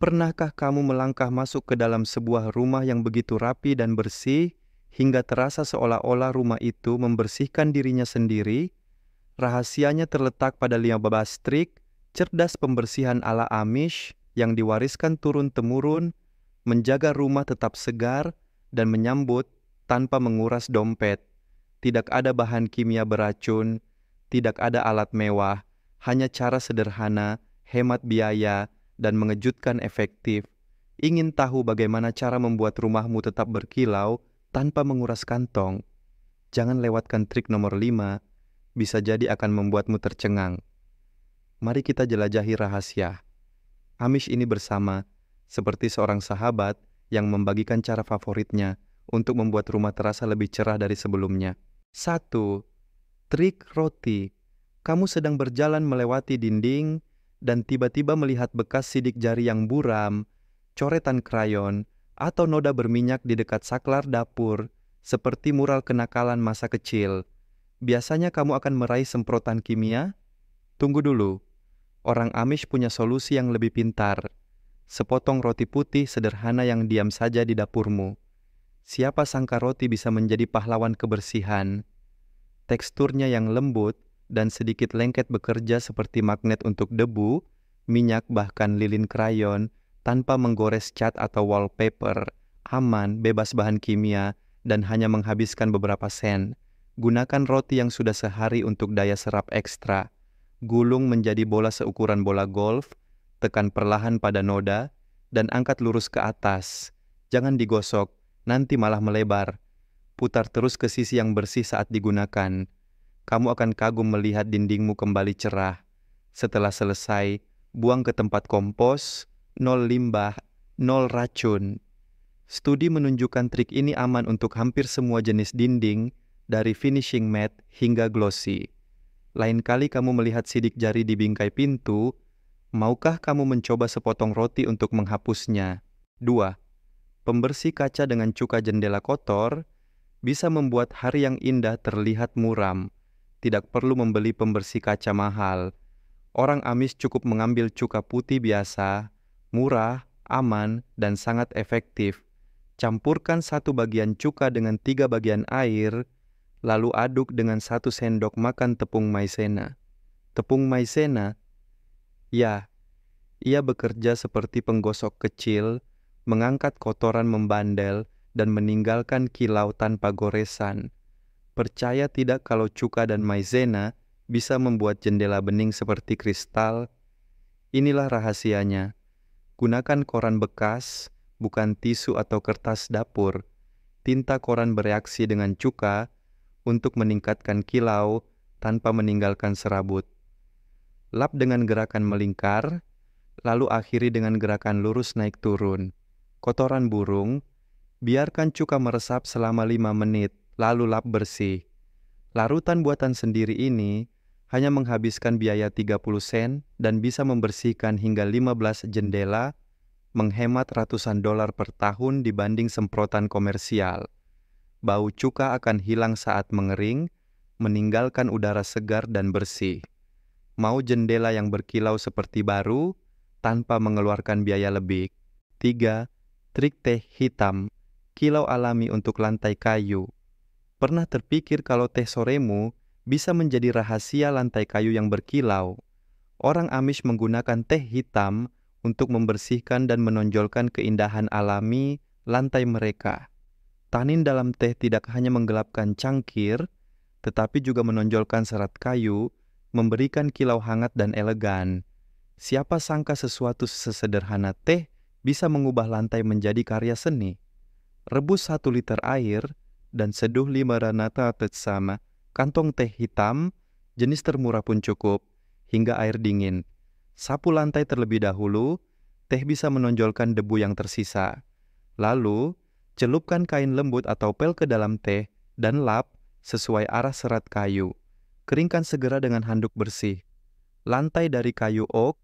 Pernahkah kamu melangkah masuk ke dalam sebuah rumah yang begitu rapi dan bersih, hingga terasa seolah-olah rumah itu membersihkan dirinya sendiri? Rahasianya terletak pada 15 trik cerdas pembersihan ala Amish yang diwariskan turun-temurun, menjaga rumah tetap segar dan menyambut tanpa menguras dompet. Tidak ada bahan kimia beracun, tidak ada alat mewah, hanya cara sederhana, hemat biaya, dan mengejutkan efektif. Ingin tahu bagaimana cara membuat rumahmu tetap berkilau tanpa menguras kantong? Jangan lewatkan trik nomor 5, bisa jadi akan membuatmu tercengang. Mari kita jelajahi rahasia Amish ini bersama, seperti seorang sahabat yang membagikan cara favoritnya untuk membuat rumah terasa lebih cerah dari sebelumnya. 1. Trik roti. Kamu sedang berjalan melewati dinding dan tiba-tiba melihat bekas sidik jari yang buram, coretan krayon, atau noda berminyak di dekat saklar dapur, seperti mural kenakalan masa kecil. Biasanya kamu akan meraih semprotan kimia? Tunggu dulu. Orang Amish punya solusi yang lebih pintar. Sepotong roti putih sederhana yang diam saja di dapurmu. Siapa sangka roti bisa menjadi pahlawan kebersihan? Teksturnya yang lembut dan sedikit lengket bekerja seperti magnet untuk debu, minyak bahkan lilin krayon, tanpa menggores cat atau wallpaper. Aman, bebas bahan kimia, dan hanya menghabiskan beberapa sen. Gunakan roti yang sudah sehari untuk daya serap ekstra. Gulung menjadi bola seukuran bola golf, tekan perlahan pada noda, dan angkat lurus ke atas. Jangan digosok, nanti malah melebar. Putar terus ke sisi yang bersih saat digunakan. Kamu akan kagum melihat dindingmu kembali cerah. Setelah selesai, buang ke tempat kompos, 0 limbah, 0 racun. Studi menunjukkan trik ini aman untuk hampir semua jenis dinding, dari finishing matte hingga glossy. Lain kali kamu melihat sidik jari di bingkai pintu, maukah kamu mencoba sepotong roti untuk menghapusnya? 2. Pembersih kaca dengan cuka jendela kotor bisa membuat hari yang indah terlihat muram. Tidak perlu membeli pembersih kaca mahal. Orang Amish cukup mengambil cuka putih biasa, murah, aman, dan sangat efektif. Campurkan 1 bagian cuka dengan 3 bagian air, lalu aduk dengan 1 sendok makan tepung maizena. Tepung maizena? Ya, ia bekerja seperti penggosok kecil, mengangkat kotoran membandel, dan meninggalkan kilau tanpa goresan. Percaya tidak kalau cuka dan maizena bisa membuat jendela bening seperti kristal? Inilah rahasianya. Gunakan koran bekas, bukan tisu atau kertas dapur. Tinta koran bereaksi dengan cuka untuk meningkatkan kilau tanpa meninggalkan serabut. Lap dengan gerakan melingkar, lalu akhiri dengan gerakan lurus naik turun. Kotoran burung, biarkan cuka meresap selama 5 menit, lalu lap bersih. Larutan buatan sendiri ini hanya menghabiskan biaya 30 sen dan bisa membersihkan hingga 15 jendela, menghemat ratusan dolar per tahun dibanding semprotan komersial. Bau cuka akan hilang saat mengering, meninggalkan udara segar dan bersih. Mau jendela yang berkilau seperti baru, tanpa mengeluarkan biaya lebih? 3. Trik teh hitam, kilau alami untuk lantai kayu. Pernah terpikir kalau teh soremu bisa menjadi rahasia lantai kayu yang berkilau? Orang Amish menggunakan teh hitam untuk membersihkan dan menonjolkan keindahan alami lantai mereka. Tanin dalam teh tidak hanya menggelapkan cangkir, tetapi juga menonjolkan serat kayu, memberikan kilau hangat dan elegan. Siapa sangka sesuatu sesederhana teh bisa mengubah lantai menjadi karya seni? Rebus 1 liter air dan seduh 5 ranata bersama kantong teh hitam, jenis termurah pun cukup, hingga air dingin. Sapu lantai terlebih dahulu, teh bisa menonjolkan debu yang tersisa. Lalu, celupkan kain lembut atau pel ke dalam teh dan lap sesuai arah serat kayu. Keringkan segera dengan handuk bersih. Lantai dari kayu oak,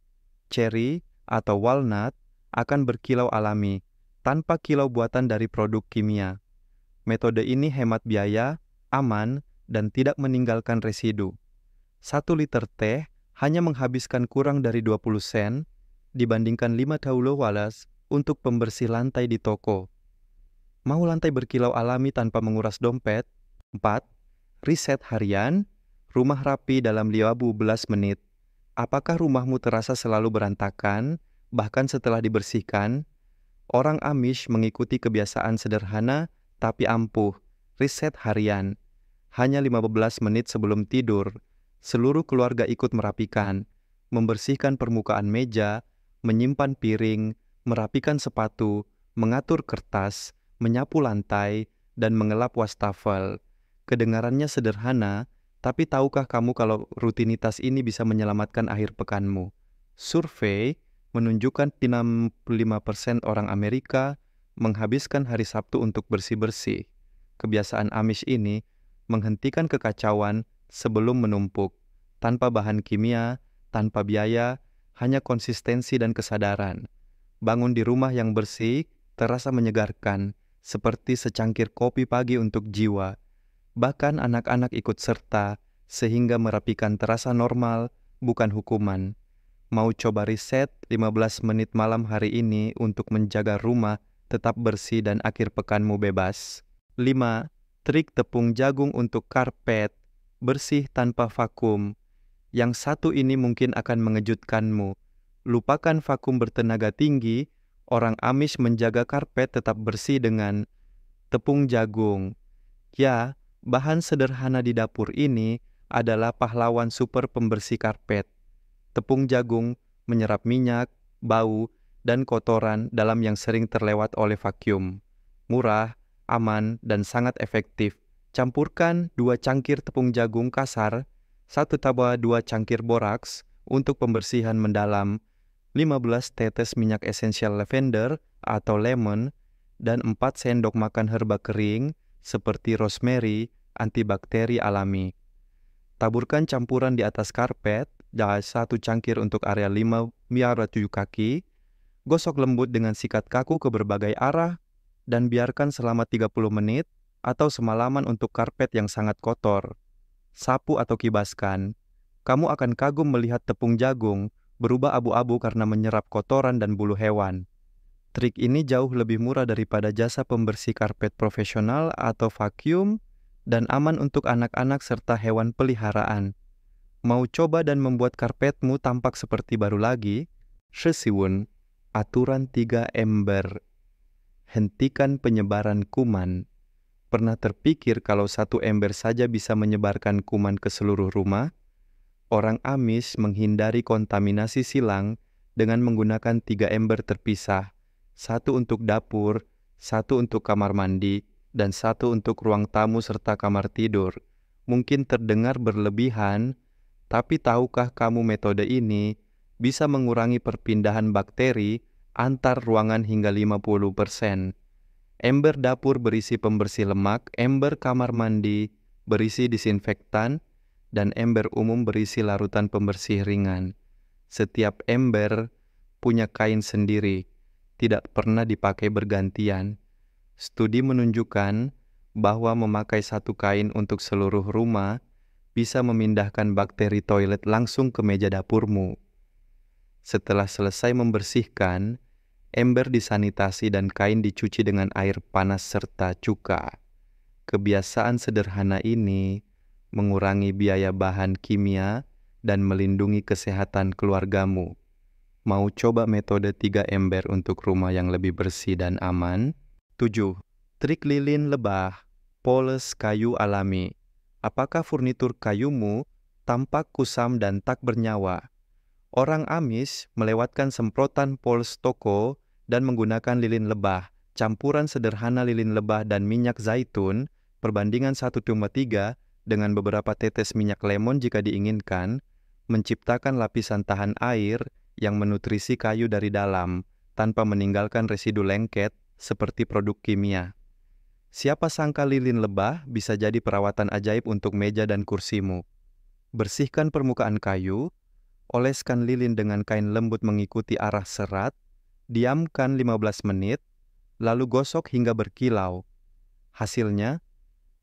cherry, atau walnut akan berkilau alami, tanpa kilau buatan dari produk kimia. Metode ini hemat biaya, aman, dan tidak meninggalkan residu. 1 liter teh hanya menghabiskan kurang dari 20 sen, dibandingkan $5 untuk pembersih lantai di toko. Mau lantai berkilau alami tanpa menguras dompet? 4. Riset harian, rumah rapi dalam 15 menit. Apakah rumahmu terasa selalu berantakan, bahkan setelah dibersihkan? Orang Amish mengikuti kebiasaan sederhana tapi ampuh. Riset harian. Hanya 15 menit sebelum tidur, seluruh keluarga ikut merapikan, membersihkan permukaan meja, menyimpan piring, merapikan sepatu, mengatur kertas, menyapu lantai, dan mengelap wastafel. Kedengarannya sederhana, tapi tahukah kamu kalau rutinitas ini bisa menyelamatkan akhir pekanmu? Survei menunjukkan 65% orang Amerika menghabiskan hari Sabtu untuk bersih-bersih. Kebiasaan Amish ini menghentikan kekacauan sebelum menumpuk, tanpa bahan kimia, tanpa biaya, hanya konsistensi dan kesadaran. Bangun di rumah yang bersih terasa menyegarkan, seperti secangkir kopi pagi untuk jiwa. Bahkan anak-anak ikut serta, sehingga merapikan terasa normal, bukan hukuman. Mau coba riset 15 menit malam hari ini untuk menjaga rumah tetap bersih dan akhir pekanmu bebas? 5. Trik tepung jagung untuk karpet, bersih tanpa vakum. Yang satu ini mungkin akan mengejutkanmu. Lupakan vakum bertenaga tinggi, orang Amish menjaga karpet tetap bersih dengan tepung jagung. Ya, bahan sederhana di dapur ini adalah pahlawan super pembersih karpet. Tepung jagung menyerap minyak, bau, dan kotoran dalam yang sering terlewat oleh vakum. Murah, aman, dan sangat efektif. Campurkan 2 cangkir tepung jagung kasar, 1 tabah 2 cangkir boraks untuk pembersihan mendalam, 15 tetes minyak esensial lavender atau lemon, dan 4 sendok makan herba kering seperti rosemary, antibakteri alami. Taburkan campuran di atas karpet, dan 1 cangkir untuk area 5 biara 7 kaki, gosok lembut dengan sikat kaku ke berbagai arah, dan biarkan selama 30 menit atau semalaman untuk karpet yang sangat kotor. Sapu atau kibaskan. Kamu akan kagum melihat tepung jagung berubah abu-abu karena menyerap kotoran dan bulu hewan. Trik ini jauh lebih murah daripada jasa pembersih karpet profesional atau vakum, dan aman untuk anak-anak serta hewan peliharaan. Mau coba dan membuat karpetmu tampak seperti baru lagi? Sesiwun, aturan 3 ember. Hentikan penyebaran kuman. Pernah terpikir kalau 1 ember saja bisa menyebarkan kuman ke seluruh rumah? Orang Amish menghindari kontaminasi silang dengan menggunakan 3 ember terpisah. 1 untuk dapur, 1 untuk kamar mandi, dan 1 untuk ruang tamu serta kamar tidur. Mungkin terdengar berlebihan, tapi tahukah kamu metode ini bisa mengurangi perpindahan bakteri antar ruangan hingga 50%. Ember dapur berisi pembersih lemak, ember kamar mandi berisi disinfektan, dan ember umum berisi larutan pembersih ringan. Setiap ember punya kain sendiri, tidak pernah dipakai bergantian. Studi menunjukkan bahwa memakai 1 kain untuk seluruh rumah bisa memindahkan bakteri toilet langsung ke meja dapurmu. Setelah selesai membersihkan, ember disanitasi dan kain dicuci dengan air panas serta cuka. Kebiasaan sederhana ini mengurangi biaya bahan kimia dan melindungi kesehatan keluargamu. Mau coba metode 3 ember untuk rumah yang lebih bersih dan aman? 7. Trik lilin lebah, poles kayu alami. Apakah furnitur kayumu tampak kusam dan tak bernyawa? Orang Amish melewatkan semprotan poles toko dan menggunakan lilin lebah, campuran sederhana lilin lebah dan minyak zaitun, perbandingan 1:3 dengan beberapa tetes minyak lemon jika diinginkan, menciptakan lapisan tahan air yang menutrisi kayu dari dalam, tanpa meninggalkan residu lengket seperti produk kimia. Siapa sangka lilin lebah bisa jadi perawatan ajaib untuk meja dan kursimu. Bersihkan permukaan kayu, oleskan lilin dengan kain lembut mengikuti arah serat, diamkan 15 menit, lalu gosok hingga berkilau. Hasilnya,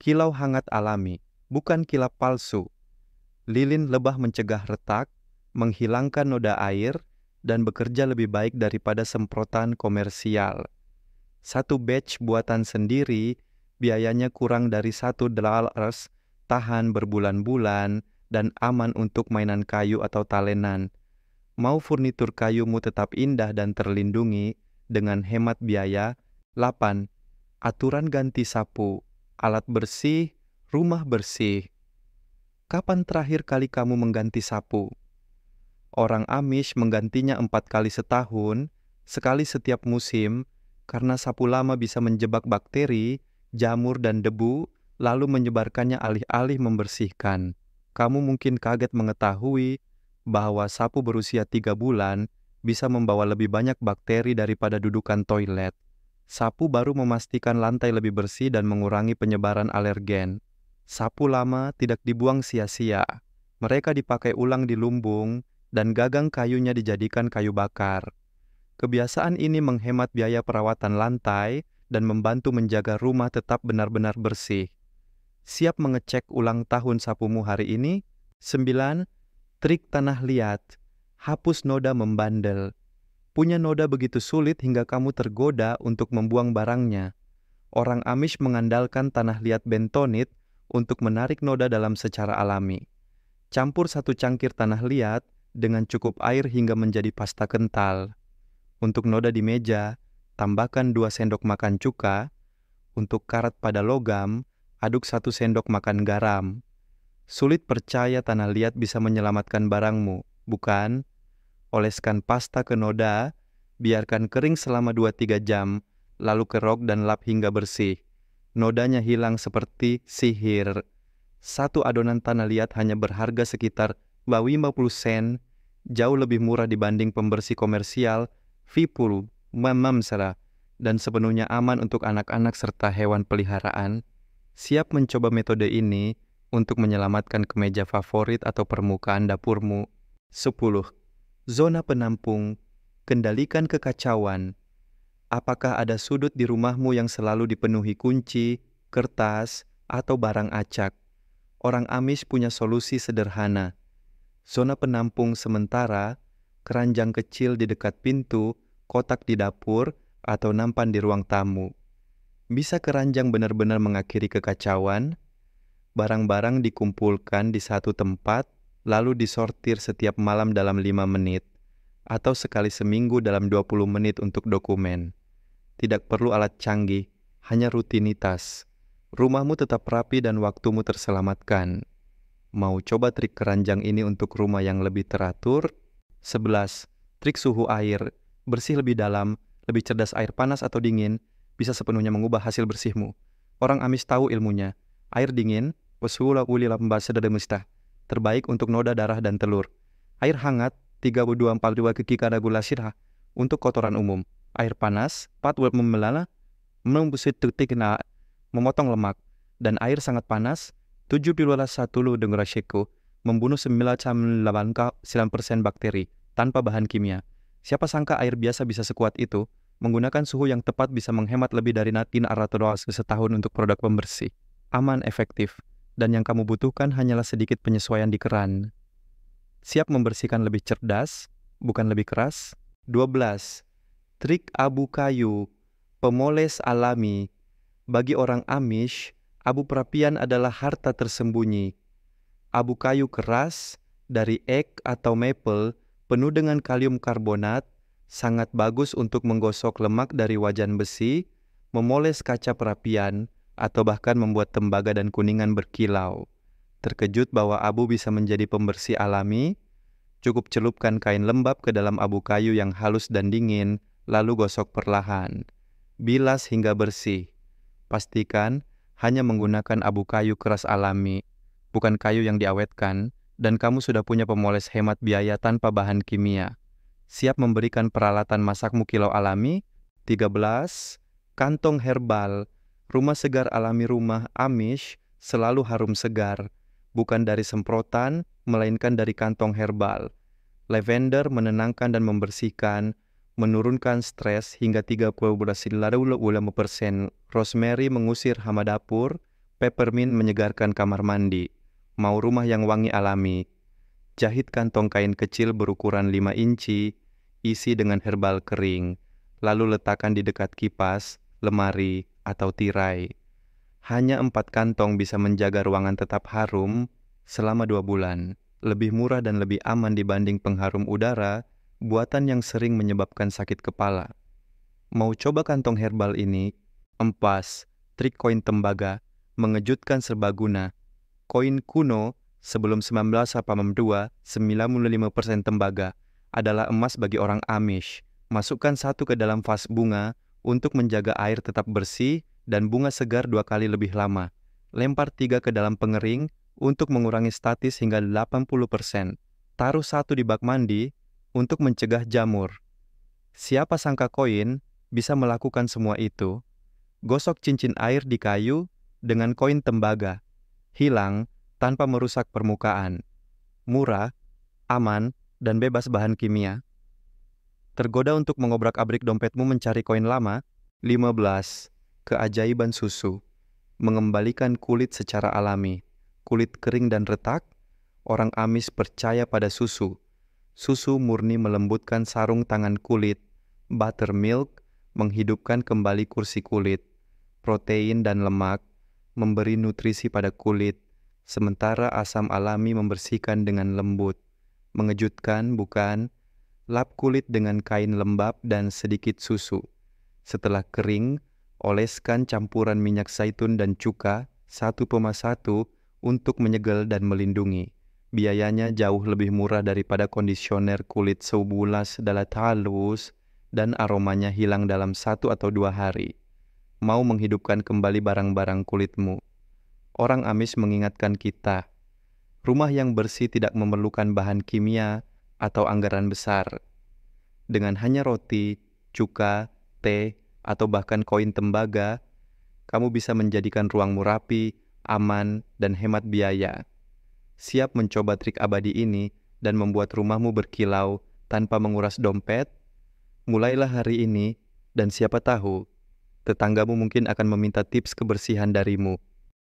kilau hangat alami, bukan kilap palsu. Lilin lebah mencegah retak, menghilangkan noda air, dan bekerja lebih baik daripada semprotan komersial. Satu batch buatan sendiri biayanya kurang dari $1, tahan berbulan-bulan, dan aman untuk mainan kayu atau talenan. Mau furnitur kayumu tetap indah dan terlindungi dengan hemat biaya? 8. Aturan ganti sapu, alat bersih, rumah bersih. Kapan terakhir kali kamu mengganti sapu? Orang Amish menggantinya 4 kali setahun, sekali setiap musim, karena sapu lama bisa menjebak bakteri, jamur, dan debu, lalu menyebarkannya alih-alih membersihkan. Kamu mungkin kaget mengetahui bahwa sapu berusia 3 bulan bisa membawa lebih banyak bakteri daripada dudukan toilet. Sapu baru memastikan lantai lebih bersih dan mengurangi penyebaran alergen. Sapu lama tidak dibuang sia-sia. Mereka dipakai ulang di lumbung, dan gagang kayunya dijadikan kayu bakar. Kebiasaan ini menghemat biaya perawatan lantai dan membantu menjaga rumah tetap benar-benar bersih. Siap mengecek ulang tahun sapumu hari ini? 9. Trik tanah liat. Hapus noda membandel. Punya noda begitu sulit hingga kamu tergoda untuk membuang barangnya. Orang Amish mengandalkan tanah liat bentonit untuk menarik noda dalam secara alami. Campur 1 cangkir tanah liat dengan cukup air hingga menjadi pasta kental. Untuk noda di meja, tambahkan 2 sendok makan cuka. Untuk karat pada logam, aduk 1 sendok makan garam. Sulit percaya tanah liat bisa menyelamatkan barangmu, bukan? Oleskan pasta ke noda, biarkan kering selama 2-3 jam, lalu kerok dan lap hingga bersih. Nodanya hilang seperti sihir. 1 adonan tanah liat hanya berharga sekitar 50 sen, jauh lebih murah dibanding pembersih komersial, Vipul, Mamamsara, dan sepenuhnya aman untuk anak-anak serta hewan peliharaan. Siap mencoba metode ini untuk menyelamatkan kemeja favorit atau permukaan dapurmu. 10. Zona penampung. Kendalikan kekacauan. Apakah ada sudut di rumahmu yang selalu dipenuhi kunci, kertas, atau barang acak? Orang Amish punya solusi sederhana. Zona penampung sementara, keranjang kecil di dekat pintu, kotak di dapur, atau nampan di ruang tamu. Bisa keranjang benar-benar mengakhiri kekacauan? Barang-barang dikumpulkan di satu tempat, lalu disortir setiap malam dalam 5 menit, atau sekali seminggu dalam 20 menit untuk dokumen. Tidak perlu alat canggih, hanya rutinitas. Rumahmu tetap rapi dan waktumu terselamatkan. Mau coba trik keranjang ini untuk rumah yang lebih teratur? 11. Trik suhu air. Bersih lebih dalam, lebih cerdas air panas atau dingin, bisa sepenuhnya mengubah hasil bersihmu. Orang Amish tahu ilmunya. Air dingin, terbaik untuk noda darah dan telur. Air hangat, 3242 kekikada gula sirah, untuk kotoran umum. Air panas, 4 memelala, membusit titik memotong lemak. Dan air sangat panas, 7,1 dengraseko, membunuh 9,9% bakteri tanpa bahan kimia. Siapa sangka air biasa bisa sekuat itu? Menggunakan suhu yang tepat bisa menghemat lebih dari $400 setahun untuk produk pembersih. Aman, efektif, dan yang kamu butuhkan hanyalah sedikit penyesuaian di keran. Siap membersihkan lebih cerdas, bukan lebih keras? 12. Trik abu kayu, pemoles alami. Bagi orang Amish, abu perapian adalah harta tersembunyi. Abu kayu keras, dari ek atau maple, penuh dengan kalium karbonat, sangat bagus untuk menggosok lemak dari wajan besi, memoles kaca perapian, atau bahkan membuat tembaga dan kuningan berkilau. Terkejut bahwa abu bisa menjadi pembersih alami? Cukup celupkan kain lembab ke dalam abu kayu yang halus dan dingin, lalu gosok perlahan. Bilas hingga bersih. Pastikan hanya menggunakan abu kayu keras alami, bukan kayu yang diawetkan, dan kamu sudah punya pemoles hemat biaya tanpa bahan kimia. Siap memberikan peralatan masakmu kilau alami? 13. Kantong herbal. Rumah segar alami rumah Amish selalu harum segar, bukan dari semprotan, melainkan dari kantong herbal. Lavender menenangkan dan membersihkan, menurunkan stres hingga 30%. Rosemary mengusir hama dapur, peppermint menyegarkan kamar mandi. Mau rumah yang wangi alami? Jahit kantong kain kecil berukuran 5 inci, isi dengan herbal kering, lalu letakkan di dekat kipas, lemari, atau tirai. Hanya 4 kantong bisa menjaga ruangan tetap harum selama 2 bulan. Lebih murah dan lebih aman dibanding pengharum udara, buatan yang sering menyebabkan sakit kepala. Mau coba kantong herbal ini? Empas, trik koin tembaga, mengejutkan serbaguna. Koin kuno sebelum 1982, 95% tembaga, adalah emas bagi orang Amish. Masukkan 1 ke dalam vas bunga untuk menjaga air tetap bersih dan bunga segar 2 kali lebih lama. Lempar 3 ke dalam pengering untuk mengurangi statis hingga 80%. Taruh 1 di bak mandi untuk mencegah jamur. Siapa sangka koin bisa melakukan semua itu? Gosok cincin air di kayu dengan koin tembaga. Hilang tanpa merusak permukaan. Murah, aman, dan bebas bahan kimia. Tergoda untuk mengobrak-abrik dompetmu mencari koin lama? 15. Keajaiban susu. Mengembalikan kulit secara alami. Kulit kering dan retak, orang Amish percaya pada susu. Susu murni melembutkan sarung tangan kulit. Buttermilk menghidupkan kembali kursi kulit. Protein dan lemak memberi nutrisi pada kulit, sementara asam alami membersihkan dengan lembut. Mengejutkan, bukan? Lap kulit dengan kain lembab dan sedikit susu. Setelah kering, oleskan campuran minyak zaitun dan cuka 1,1 untuk menyegel dan melindungi. Biayanya jauh lebih murah daripada kondisioner kulit Soubulas Dalat halus dan aromanya hilang dalam 1 atau 2 hari. Mau menghidupkan kembali barang-barang kulitmu. Orang Amish mengingatkan kita, rumah yang bersih tidak memerlukan bahan kimia atau anggaran besar. Dengan hanya roti, cuka, teh, atau bahkan koin tembaga, kamu bisa menjadikan ruangmu rapi, aman, dan hemat biaya. Siap mencoba trik abadi ini dan membuat rumahmu berkilau tanpa menguras dompet? Mulailah hari ini, dan siapa tahu, tetanggamu mungkin akan meminta tips kebersihan darimu.